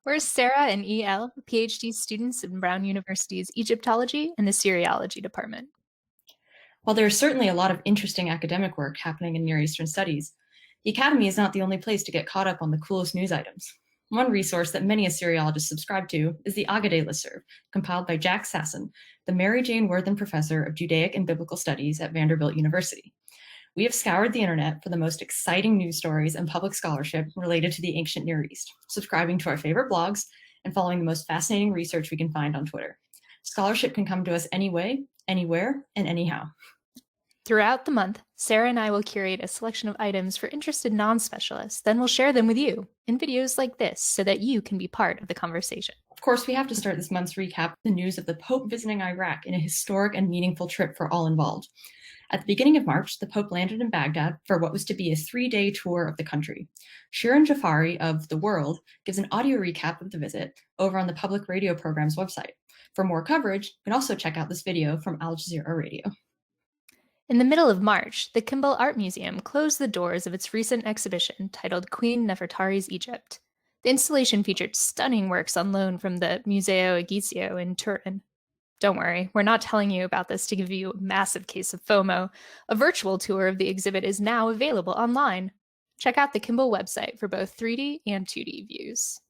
We're Sara and E.L., PhD students in Brown University's Egyptology and Assyriology department. While there is certainly a lot of interesting academic work happening in Near Eastern studies, the Academy is not the only place to get caught up on the coolest news items. One resource that many Assyriologists subscribe to is the Agaday listserv, compiled by Jack Sasson, the Mary Jane Worthen Professor of Judaic and Biblical Studies at Vanderbilt University. We have scoured the internet for the most exciting news stories and public scholarship related to the ancient Near East, subscribing to our favorite blogs and following the most fascinating research we can find on Twitter. Scholarship can come to us any way, anywhere, and anyhow. Throughout the month, Sara and I will curate a selection of items for interested non-specialists, then we'll share them with you in videos like this so that you can be part of the conversation. Of course, we have to start this month's recap with the news of the Pope visiting Iraq in a historic and meaningful trip for all involved. At the beginning of March, the Pope landed in Baghdad for what was to be a 3-day tour of the country. Shirin Jafari of The World gives an audio recap of the visit over on the public radio program's website. For more coverage, you can also check out this video from Al Jazeera Radio. In the middle of March, the Kimball Art Museum closed the doors of its recent exhibition titled Queen Nefertari's Egypt. The installation featured stunning works on loan from the Museo Egizio in Turin. Don't worry, we're not telling you about this to give you a massive case of FOMO. A virtual tour of the exhibit is now available online. Check out the Kimball website for both 3D and 2D views.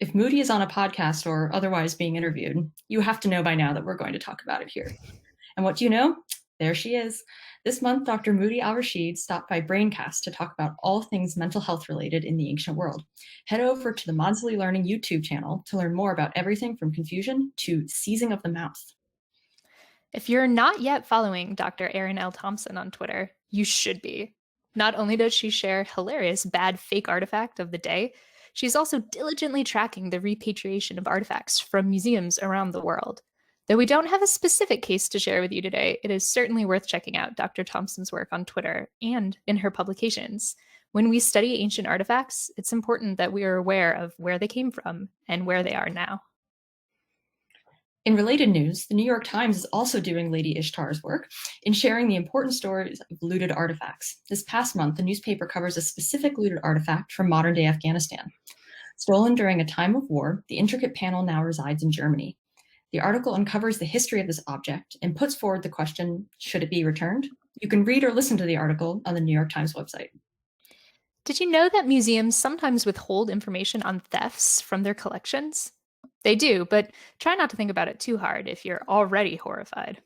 If Moody is on a podcast or otherwise being interviewed, you have to know by now that we're going to talk about it here. And what do you know? There she is. This month, Dr. Moody al-Rashid stopped by Braincast to talk about all things mental health related in the ancient world. Head over to the Maudsley Learning YouTube channel to learn more about everything from confusion to seizing of the mouth. If you're not yet following Dr. Erin L. Thompson on Twitter, you should be. Not only does she share hilarious bad fake artifact of the day, she's also diligently tracking the repatriation of artifacts from museums around the world. Though we don't have a specific case to share with you today, it is certainly worth checking out Dr. Thompson's work on Twitter and in her publications. When we study ancient artifacts, it's important that we are aware of where they came from and where they are now. In related news, the New York Times is also doing Lady Ishtar's work in sharing the important stories of looted artifacts. This past month, the newspaper covers a specific looted artifact from modern-day Afghanistan. Stolen during a time of war, the intricate panel now resides in Germany. The article uncovers the history of this object and puts forward the question, should it be returned? You can read or listen to the article on the New York Times website. Did you know that museums sometimes withhold information on thefts from their collections? They do, but try not to think about it too hard if you're already horrified.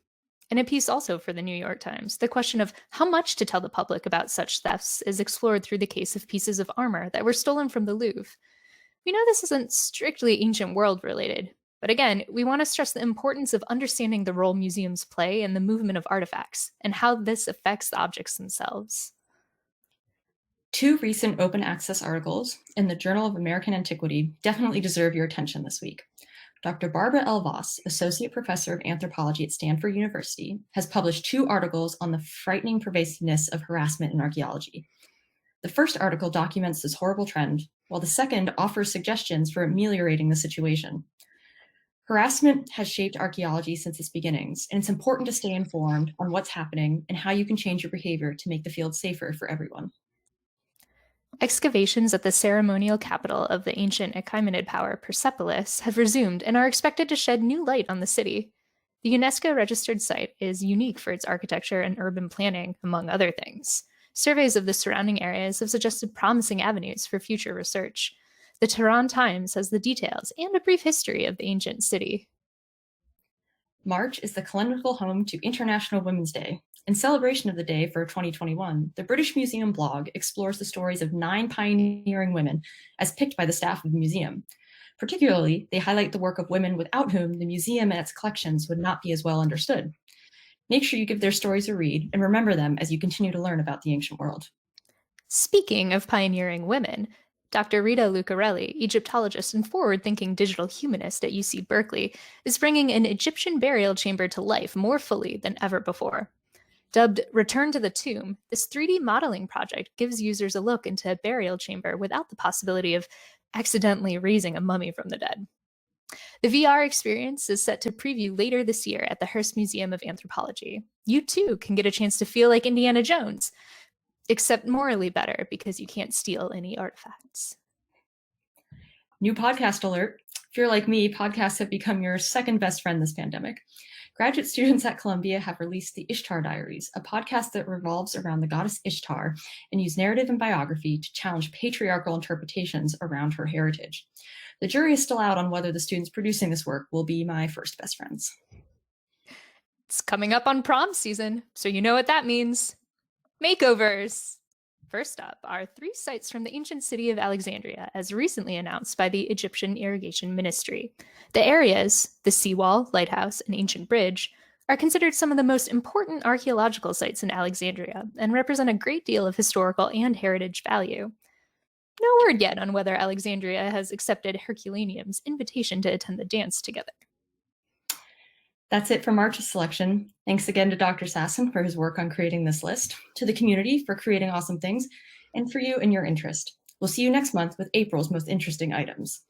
In a piece also for the New York Times, the question of how much to tell the public about such thefts is explored through the case of pieces of armor that were stolen from the Louvre. We know this isn't strictly ancient world related, but again, we want to stress the importance of understanding the role museums play in the movement of artifacts and how this affects the objects themselves. 2 recent open access articles in the Journal of American Antiquity definitely deserve your attention this week. Dr. Barbara L. Voss, Associate Professor of Anthropology at Stanford University, has published 2 articles on the frightening pervasiveness of harassment in archaeology. The first article documents this horrible trend, while the second offers suggestions for ameliorating the situation. Harassment has shaped archaeology since its beginnings, and it's important to stay informed on what's happening and how you can change your behavior to make the field safer for everyone. Excavations at the ceremonial capital of the ancient Achaemenid power Persepolis have resumed and are expected to shed new light on the city. The UNESCO-registered site is unique for its architecture and urban planning, among other things. Surveys of the surrounding areas have suggested promising avenues for future research. The Tehran Times has the details and a brief history of the ancient city. March is the calendrical home to International Women's Day. In celebration of the day for 2021, the British Museum blog explores the stories of 9 pioneering women as picked by the staff of the museum. Particularly, they highlight the work of women without whom the museum and its collections would not be as well understood. Make sure you give their stories a read and remember them as you continue to learn about the ancient world. Speaking of pioneering women, Dr. Rita Lucarelli, Egyptologist and forward-thinking digital humanist at UC Berkeley, is bringing an Egyptian burial chamber to life more fully than ever before. Dubbed Return to the Tomb, this 3D modeling project gives users a look into a burial chamber without the possibility of accidentally raising a mummy from the dead. The VR experience is set to preview later this year at the Hearst Museum of Anthropology. You too can get a chance to feel like Indiana Jones, except morally better because you can't steal any artifacts. New podcast alert. If you're like me, podcasts have become your second best friend this pandemic. Graduate students at Columbia have released the Ishtar Diaries, a podcast that revolves around the goddess Ishtar and use narrative and biography to challenge patriarchal interpretations around her heritage. The jury is still out on whether the students producing this work will be my first best friends. It's coming up on prom season, so you know what that means. Makeovers! First up are 3 sites from the ancient city of Alexandria, as recently announced by the Egyptian Irrigation Ministry. The areas, the seawall, lighthouse, and ancient bridge, are considered some of the most important archaeological sites in Alexandria and represent a great deal of historical and heritage value. No word yet on whether Alexandria has accepted Herculaneum's invitation to attend the dance together. That's it for March's selection. Thanks again to Dr. Sasson for his work on creating this list, to the community for creating awesome things, and for you and your interest. We'll see you next month with April's most interesting items.